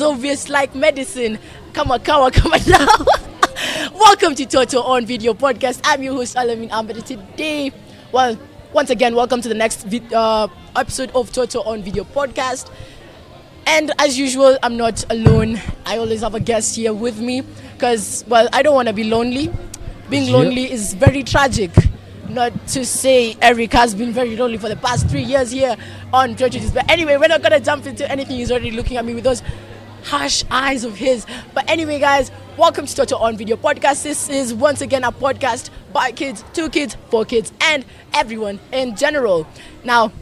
is obvious like medicine. Kama now. Welcome to Toto on Video Podcast. I'm your host AMIN. Today, well, once again, welcome to the next episode of Toto on Video Podcast. And as usual, I'm not alone. I always have a guest here with me because, well, I don't want to be lonely. Being lonely is very tragic. Not to say Eric has been very lonely for the past 3 years here on Churches. But anyway, we're not going to jump into anything. He's already looking at me with those harsh eyes of his. But anyway, guys, welcome to Toto on Video Podcast. This is once again a podcast by kids, to kids, for kids, and everyone in general. Now,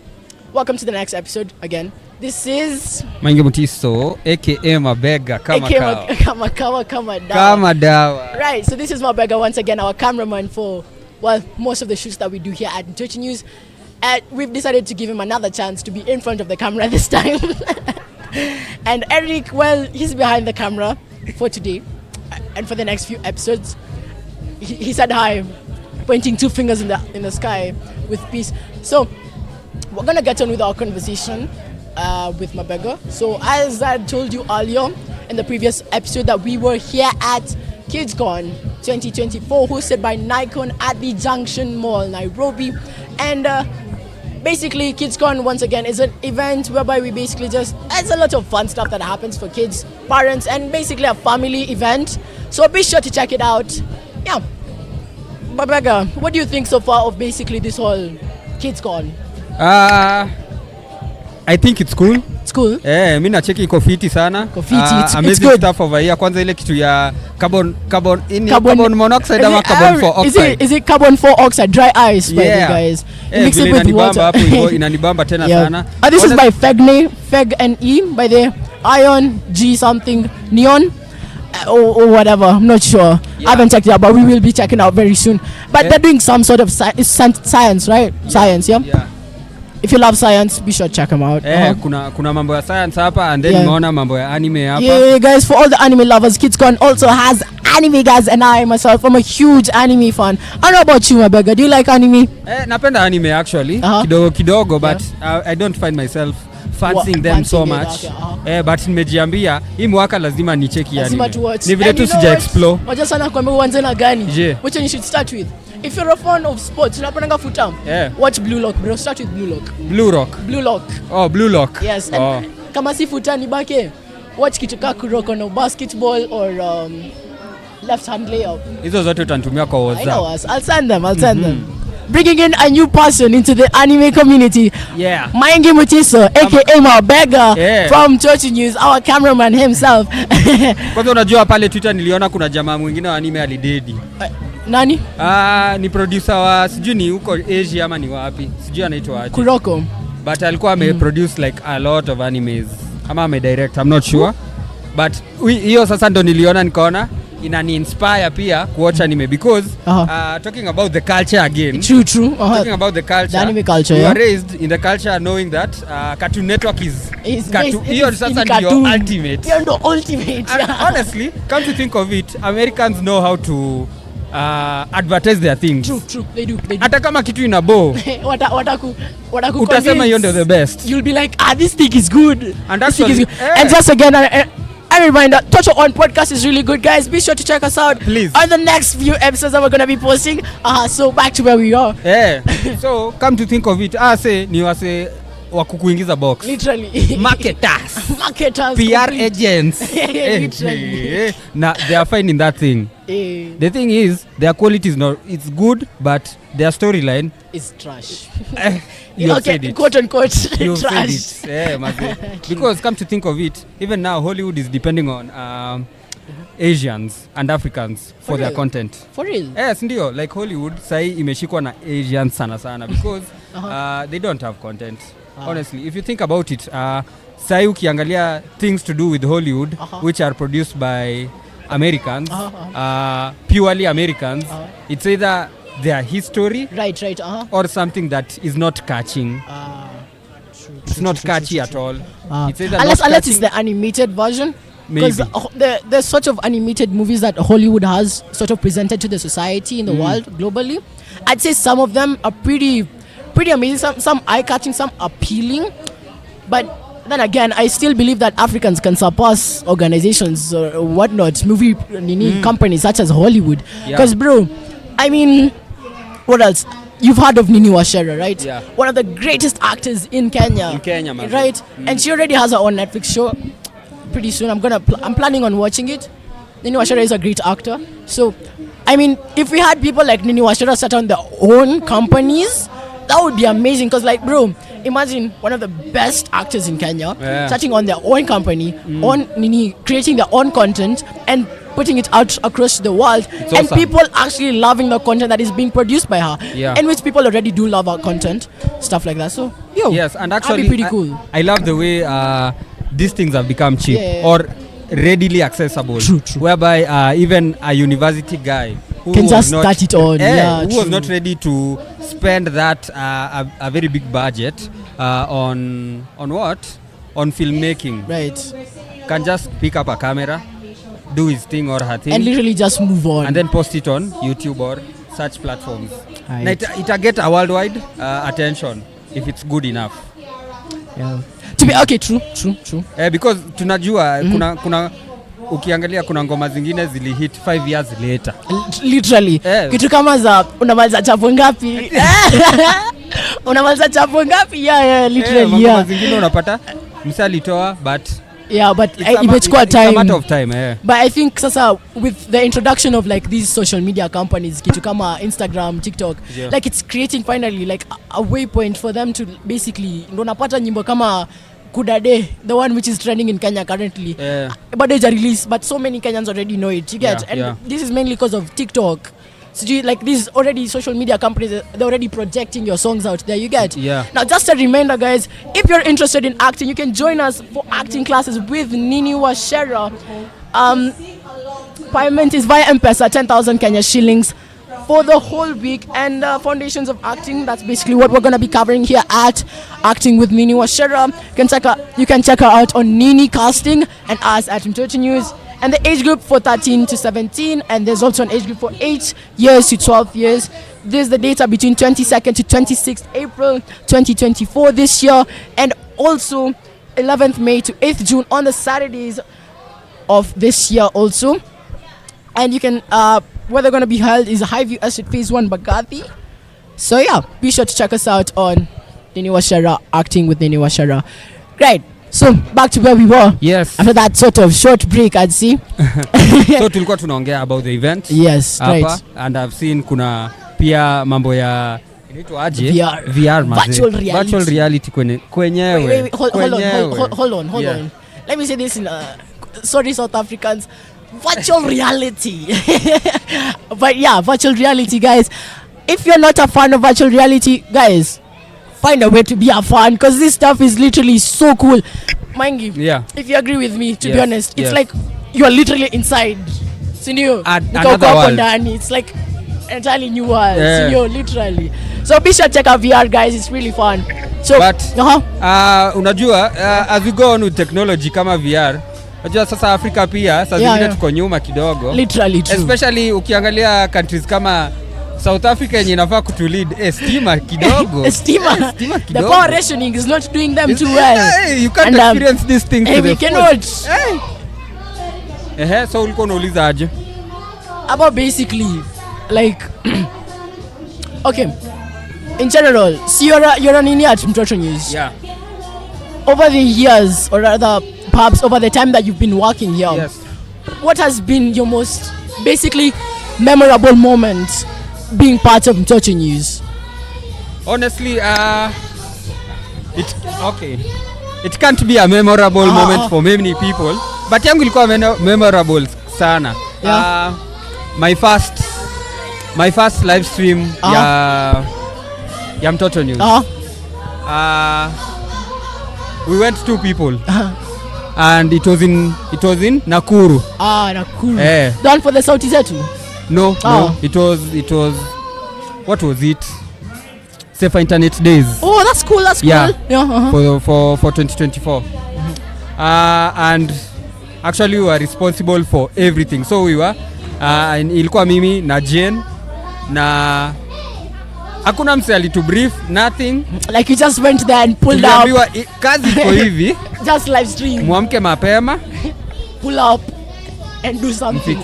welcome to the next episode again. This is Mange Mutiso, aka MABEGA, kama dawa. Right, so this is MABEGA once again, our cameraman for, well, most of the shoots that we do here at Church News. We've decided to give him another chance to be in front of the camera this time. And Eric, well, he's behind the camera for today and for the next few episodes. He said hi, pointing two fingers in the sky with peace. So we're gonna get on with our conversation with MABEGA. So as I told you earlier in the previous episode that we were here at KIDSCON 2024 hosted by Nikon at the Junction Mall, Nairobi. And basically KIDSCON once again is an event whereby we basically it's a lot of fun stuff that happens for kids, parents, and basically a family event. So be sure to check it out. Yeah. MABEGA, what do you think so far of basically this whole KIDSCON? I think it's cool. It's cool. Mimi nacheki iko fiti sana. It's good stuff over here. Kwanza ile kitu ya carbon monoxide ama carbon 4 oxide. Is it carbon 4 oxide dry ice by the guys? Mix it with water. Hapo hivyo inanibamba tena sana. This is by FEG by the Ion G something neon or whatever. I'm not sure. I haven't checked it out, but we will be checking out very soon. But they're doing some sort of science, right? Science, yeah. If you love science, be sure to check them out. Kuna mambo ya science hapa, and then umeona mambo ya anime hapa. Yeah, guys, for all the anime lovers, KIDSCON also has anime, guys, and I myself, I'm a huge anime fan. I don't know about you, MABEGA. Do you like anime? Napenda anime actually, kidogo, but I don't find myself fancying them so much. But nimejiambia hii mwaka lazima nicheki anime. Ni vile tu sija explore. Wacha sana kwambia uanze na gani? Which one you should start with? If you're a fan of sports, unapenda futam. Watch Blue Lock, bro. Start with Blue Lock. Blue Lock. Oh, Blue Lock. Yes. And kama si futani bake, watch kitu ka kuroko no basketball or left hand layup. Hizo zote utanitumia kwa WhatsApp. I know us. I'll send them. Bringing in a new person into the anime community. Yeah. Mange Mutiso, aka MABEGA from Church News, our cameraman himself. Kwanza unajua pale Twitter niliona kuna jamaa mwingine wa anime alidedi. Nani? Ni producer wa sijui ni huko Asia ama ni wapi. Sijui anaitwa aje. Kuroko. But alikuwa produce like a lot of animes. Ama direct, I'm not sure. But hiyo sasa ndo niliona nikaona inani inspire pia kuwatch anime because talking about the culture again. True. Talking about the culture. The anime culture, we were raised in the culture knowing that Cartoon Network is hiyo sasa ndio ultimate. Hiyo ndo ultimate. And honestly, come to think of it, Americans know how to advertise their things. True. They do. Hata kama kitu ina bo. wataku utasema hiyo ndio the best. You'll be like, this thing is good. And that's what, and just again, I remind that Toto on podcast is really good, guys. Be sure to check us out. Please. On the next few episodes that we're going to be posting. So back to where we are. So come to think of it, ni wase wa kukuingiza box. Literally. Marketers. PR agents. Literally. Now they are fine in that thing. The thing is, their quality is it's good, but their storyline is trash. You've said it. Quote unquote You've trash. Said it. Because come to think of it, even now Hollywood is depending on Asians and Africans for their content. For real? Yes, ndio. Like Hollywood, sai imeshikwa na Asians sana because they don't have content. Honestly, if you think about it, sai ukiangalia things to do with Hollywood, which are produced by Americans, purely Americans, it's either their history, right, or something that is not catching. It's not catchy at all. It's either unless it's the animated version. Because there's sort of animated movies that Hollywood has sort of presented to the society in the world globally. I'd say some of them are pretty amazing, some eye-catching, some appealing. But then again, I still believe that Africans can surpass organizations or whatnot, movie companies such as Hollywood. Because, bro, I mean, what else? You've heard of Nini Washera, right? Yeah. One of the greatest actors in Kenya. In Kenya, man. Right? And she already has her own Netflix show. Pretty soon, I'm planning on watching it. Nini Washera is a great actor. So, I mean, if we had people like Nini Washera start on their own companies, that would be amazing. Because, like, bro, imagine one of the best actors in Kenya starting on their own company, creating their own content and putting it out across the world, it's and awesome. People actually loving the content that is being produced by her, and which people already do love her content, stuff like that. So, yes, and actually, that'd be pretty cool. I love the way these things have become cheap or readily accessible. True. Whereby even a university guy who can was just not, start it on, who was not ready to spend that a very big budget on filmmaking, right? Can just pick up a camera, do his thing or her thing, and literally just move on, and then post it on YouTube or such platforms. Right. It get a worldwide attention if it's good enough. Yeah. To be okay, true. Because tunajua kuna ukiangalia kuna ngoma zingine zili hit 5 years later. Literally. Kitu kama za unamaliza chapo ngapi? Unamaliza chapo ngapi? Literally. Ngoma zingine unapata msalitoa but imechukua time. It's a matter of time. But I think sasa with the introduction of like these social media companies, kitu kama Instagram, TikTok, like it's creating finally like a waypoint for them to basically ndo napata nyimbo kama Kudade, the one which is trending in Kenya currently. But there's a release, but so many Kenyans already know it. You get, and this is mainly because of TikTok. So like these already social media companies, they're already projecting your songs out there. You get. Now, just a reminder, guys, if you're interested in acting, you can join us for acting classes with Nini Washera. Payment is via M-Pesa, 10,000 Kenya shillings for the whole week, and foundations of acting. That's basically what we're going to be covering here at Acting with Nini Washera. You can check her out on Nini Casting and us at Mtoto News. And the age group for 13 to 17, and there's also an age group for 8 years to 12 years. There's the data between 22nd to 26th April 2024 this year, and also 11th May to 8th June on the Saturdays of this year also. And you can where they're going to be held is HEYY Estate Phase 1 Bagathi. So yeah, be sure to check us out on Nini Washera, Acting with Nini Washera. Great. So back to where we were. Yes. After that sort of short break, I'd see. So tulikuwa tunaongea about the event. Yes, right. And I've seen kuna pia mambo ya inaitwaje? VR virtual reality kwenyewe. Wait, hold on. Let me say this in sorry South Africans. Virtual reality. But yeah, virtual reality, guys. If you're not a fan of virtual reality, guys, find a way to be a fan, because this stuff is literally so cool. Mind you, if you agree with me, to be honest, it's like you're literally inside. Another world. It's like entirely new world. Literally. So be sure to check out VR, guys. It's really fun. So, but unajua as we go on with technology kama VR, unajua sasa Afrika pia sasa zingine tuko nyuma kidogo. Literally true. Especially ukiangalia countries kama South Africa yenye inafaa kutulead stima kidogo. Stima kidogo. The power rationing is not doing them too well. You can't experience these things. We cannot. So ulikuwa unauliza aje? About basically like okay, in general, so you're an Nini at Mtoto News. Yeah. Over the years, or rather perhaps over the time that you've been working here, what has been your most basically memorable moment being part of Mtoto News? Honestly, it can't be a memorable moment for many people, but yangu ilikuwa memorable sana. My first live stream ya Mtoto News. We went 2 people. And it was in Nakuru. Nakuru. The one for the Sauti Zetu? No. It was what was it? Safer Internet Days. Oh, that's cool. Yeah. For 2024. And actually we were responsible for everything. So we were ilikuwa mimi na Jane na hakuna mse alitubrief nothing, like you just went there and pulled up. Kazi iko hivi, just live stream, muamke mapema, pull up and do something.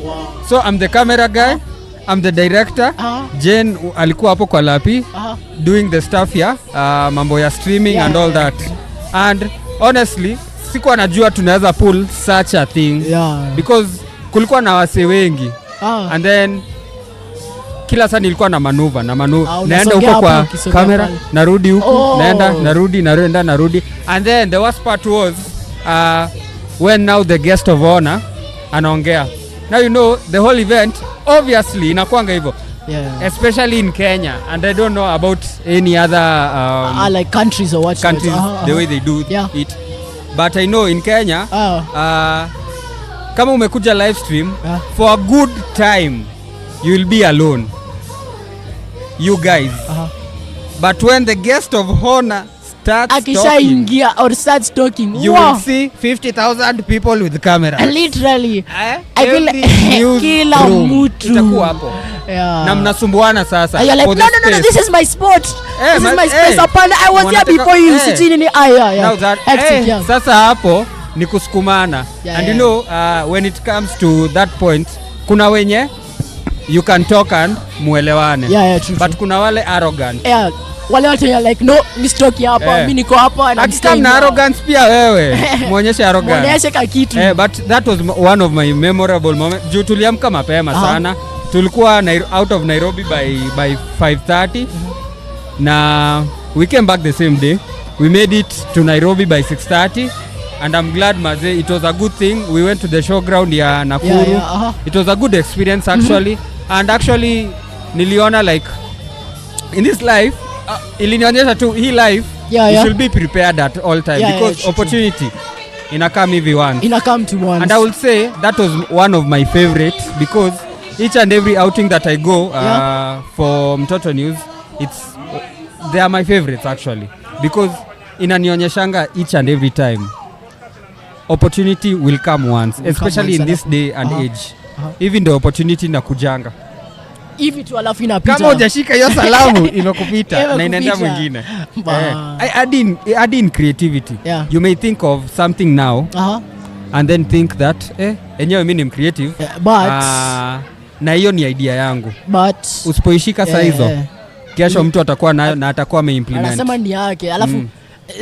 Wow. So I'm the camera guy, I'm the director. Jane alikuwa hapo kwa lapi doing the stuff ya mambo ya streaming and all that. And honestly sikuwa najua tunaweza pull such a thing because kulikuwa na wase wengi and then kila saa nilikuwa na manuva naenda huko kwa kamera, narudi huko, naenda narudi and then the worst part was when now the guest of honor anaongea. Now you know the whole event obviously inakuanga hivyo, especially in Kenya, and I don't know about any other like countries or what countries the way they do it, but I know in Kenya kama umekuja live stream for a good time you will be alone, you guys, but when the guest of honor starts talking, you will see 50,000 people with cameras. Literally. I feel kila mtu itakuwa hapo. Na mnasumbuana sasa. You're like, no, this is my spot. This is my space. I was here before you. Sitini ni sasa hapo ni kusukumana. And you know when it comes to that point, kuna wenye you can talk and muelewane. True, but kuna wale arrogant. Wale watu ya like, no, mistoki hapa, mimi niko hapa and I'm staying. Na arrogance pia wewe. Muonyeshe arrogance. Muonyeshe kitu. But that was one of my memorable moments. Juu tuliamka mapema sana. Tulikuwa out of Nairobi by 5:30. Na we came back the same day. We made it to Nairobi by 6:30. And I'm glad maze, it was a good thing. We went to the showground ya Nakuru. It was a good experience actually. And actually niliona like in this life ilinionyesha tu hii life you should be prepared at all time because opportunity inakam hivi once. Inakam to once. And I will say that was one of my favorites because each and every outing that I go for Mtoto News, they are my favorites actually because inanionyeshanga each and every time opportunity will come once, especially in this day and age. Even the opportunity na kujanga hivi tu alafu inapita. Kama hujashika hiyo salamu imekupita na inaenda mwingine. Add in creativity. You may think of something now and then think that enyewe mimi ni creative but na hiyo ni idea yangu. But usipoishika saa hizo kesho mtu atakuwa nayo na atakuwa ameimplement. Anasema ni yake alafu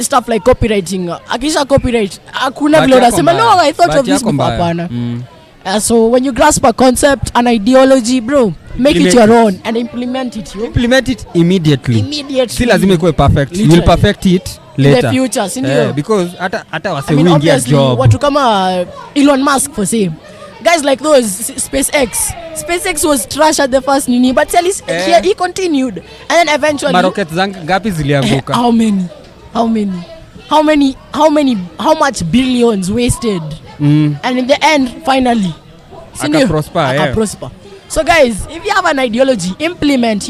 stuff like copywriting. Akisha copyright hakuna vile unasema no I thought of this before hapana. So when you grasp a concept, an ideology, bro, make it your own and implement it. Implement it immediately. Si lazima ikuwe perfect. Literally. You will perfect it later. In the future, sindio? Because hata wase wingi ya job. Watu kama Elon Musk for say. Guys like those, SpaceX was trash at the first nini, but he continued. And then eventually marocket ngapi zilianguka? How much billions wasted? And in the end finally aka prosper. So guys, if you have an ideology, implement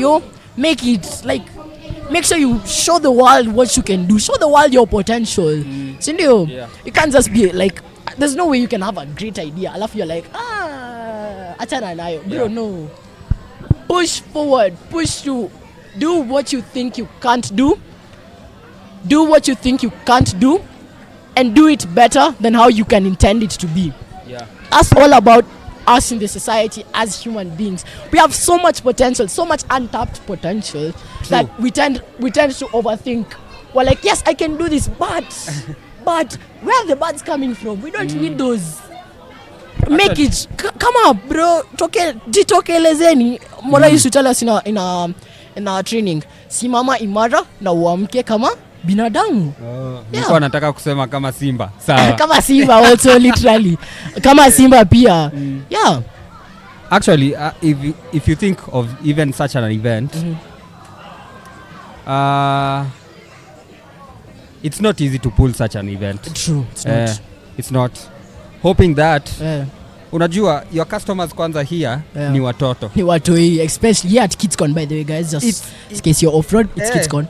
make it like, make sure you show the world what you can do, show the world your potential. Sindio? You can't just be like, there's no way you can have a great idea alafu you're like achana nayo bro. No, push forward, push to do what you think you can't do what you think you can't do and do it better than how you can intend it to be. That's all about us in the society as human beings. We have so much potential, so much untapped potential. True. That we tend to overthink. We're like, yes, I can do this, but where are the buds coming from? We don't need those. Make it come up, bro. Jitokelezeni. Mola used to tell us in our training, simama imara na uamke kama binadamu. Nilikuwa nataka kusema kama simba. Sawa. Kama simba also literally. Kama simba pia. Actually, if you think of even such an event, it's not easy to pull such an event. True, it's not. It's not. Hoping that unajua your customers kwanza here ni watoto. Ni watoi, especially here at KIDSCON, by the way guys, just in case you're off road, it's KIDSCON.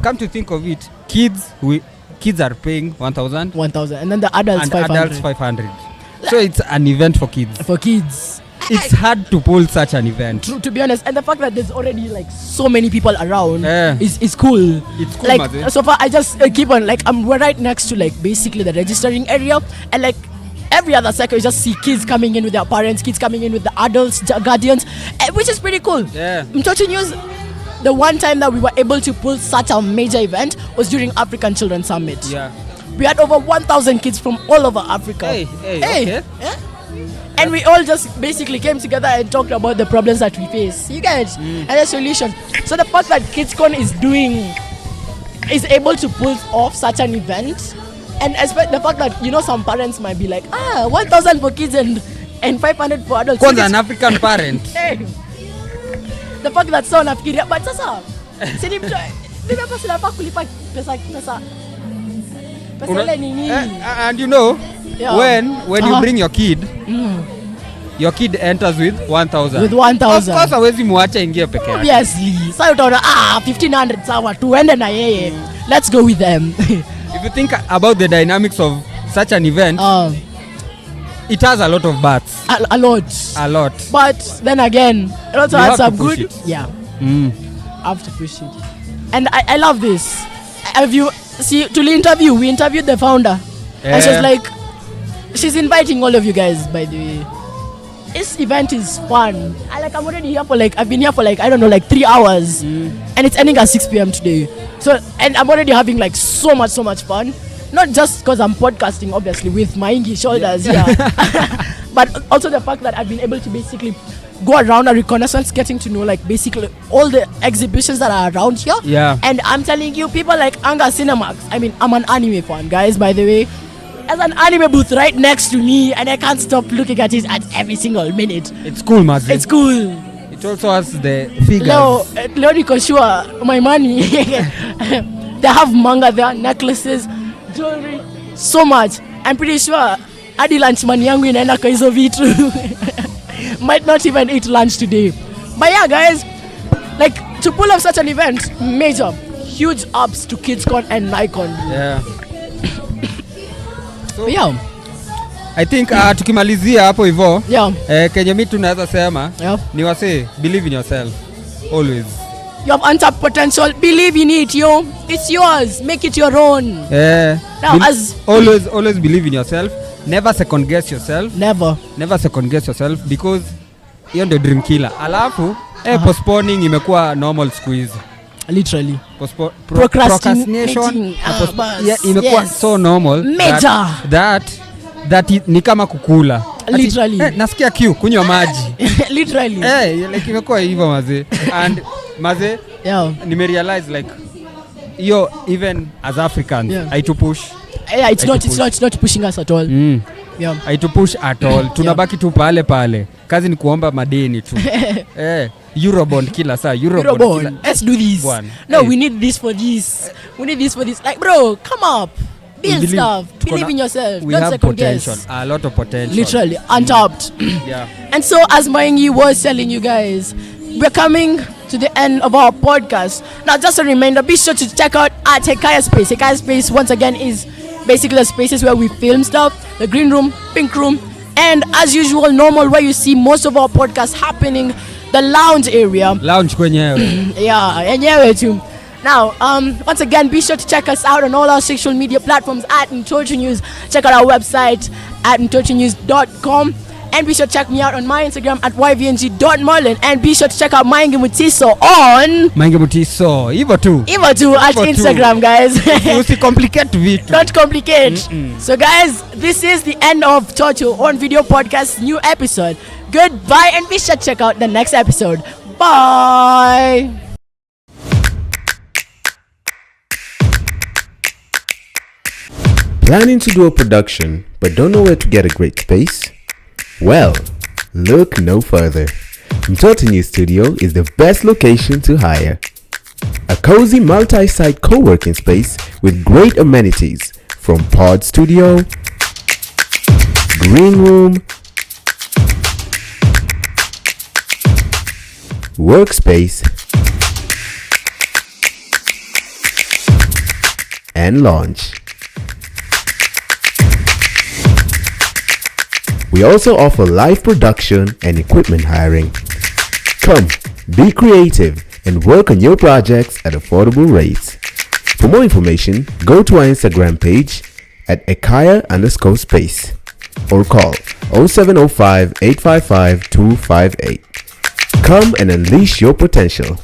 Come to think of it, kids are paying 1,000 and then the adults 500. So it's an event for kids. it's hard to pull such an event. True, to be honest, and the fact that there's already like so many people around is cool. It's cool, like Mazi. so far I just keep on like we're right next to like basically the registering area, and like every other second you just see kids coming in with their parents, kids coming in with the adults, guardians, which is pretty cool. Mtoto News, the one time that we were able to pull such a major event was during African Children's Summit. We had over 1,000 kids from all over Africa. Okay. And we all just basically came together and talked about the problems that we face. You guys, and the solution. So the fact that KIDSCON is able to pull off such an event, and especially the fact that some parents might be like, 1,000 for kids and 500 for adults. Because an African parent. The fact that so nafikiria, but sasa sinapa kulipa pesa ile nini. And when you bring your kid, your kid enters with 1,000. With 1,000. Of course hawezi muacha ingie peke yake. Obviously. Sasa utaona 1,500 sawa tuende na yeye. Let's go with them. If you think about the dynamics of such an event, it has a lot of bats. A lot. But then again, it also has some good. Yeah. Have to push it. And I love this. We interviewed the founder. And she's like, she's inviting all of you guys, by the way. This event is fun. I'm already here I've been here for 3 hours. And it's ending at 6 p.m. today. So, and I'm already having so much fun. Not just because I'm podcasting, obviously, with my English shoulders here. But also the fact that I've been able to basically go around a reconnaissance, getting to know basically all the exhibitions that are around here. And I'm telling you, people like Anga Cinemax. I mean, I'm an anime fan, guys, by the way. There's an anime booth right next to me, and I can't stop looking at it at every single minute. It's cool, Mazi. It's cool. It also has the figures. Leo niko sure my money. They have manga there, necklaces, jewelry, so much. I'm pretty sure hadi lunch money yangu inaenda kwa hizo vitu. Might not even eat lunch today. But yeah, guys, to pull off such an event, major, huge ups to KIDSCON and Nikon. So, I think tukimalizia hapo hivyo kenye mimi tunaweza sema ni wase believe in yourself always. You have untapped potential, believe in it, yo. It's yours, make it your own. Now, always believe in yourself. Never second guess yourself. Never second guess yourself, because hiyo ndio dream killer. Alafu postponing imekuwa normal siku hizi. Literally. Procrastination imekuwa so normal that ni kama kukula. Literally. Nasikia kiu kunywa maji. Literally. Imekuwa hivyo maze. And maze nimerealize yo, even as Africans, I to push. It's not pushing us at all. I to push at all. Tunabaki tu pale. Kazi ni kuomba madeni tu. Eurobond kila saa. Eurobond. Let's do this. No, we need this for this. We need this for this. Bro, come up. Build stuff. Believe in yourself. We Don't have second potential. guess. A lot of potential. Literally untapped. And so, as Mayengi was telling you guys, we're coming to the end of our podcast. Now, just a reminder, be sure to check out at HEYY Space. HEYY Space, once again, is basically the spaces where we film stuff. The green room, pink room, and as usual, normal, where you see most of our podcasts happening, the lounge area. Lounge kwenyewe. Yenyewe too. Now, once again, be sure to check us out on all our social media platforms at Mtoto News. Check out our website at mtotonews.com. And be sure to check me out on my Instagram at yvng.marlin. And be sure to check out Mange Mutiso on Mange Mutiso. Hivyo tu at Instagram, guys. Usicomplicate vitu. Don't complicate. So, guys, this is the end of Toto on Video Podcast new episode. Goodbye, and be sure to check out the next episode. Bye. Planning to do a production but don't know where to get a great space? Well, look no further. Mtoto News Studio is the best location to hire. A cozy multi-site co-working space with great amenities from pod studio, green room, workspace, and lounge. We also offer live production and equipment hiring. Come, be creative and work on your projects at affordable rates. For more information, go to our Instagram page at @HEYY_space or call 0705 855 258. Come and unleash your potential.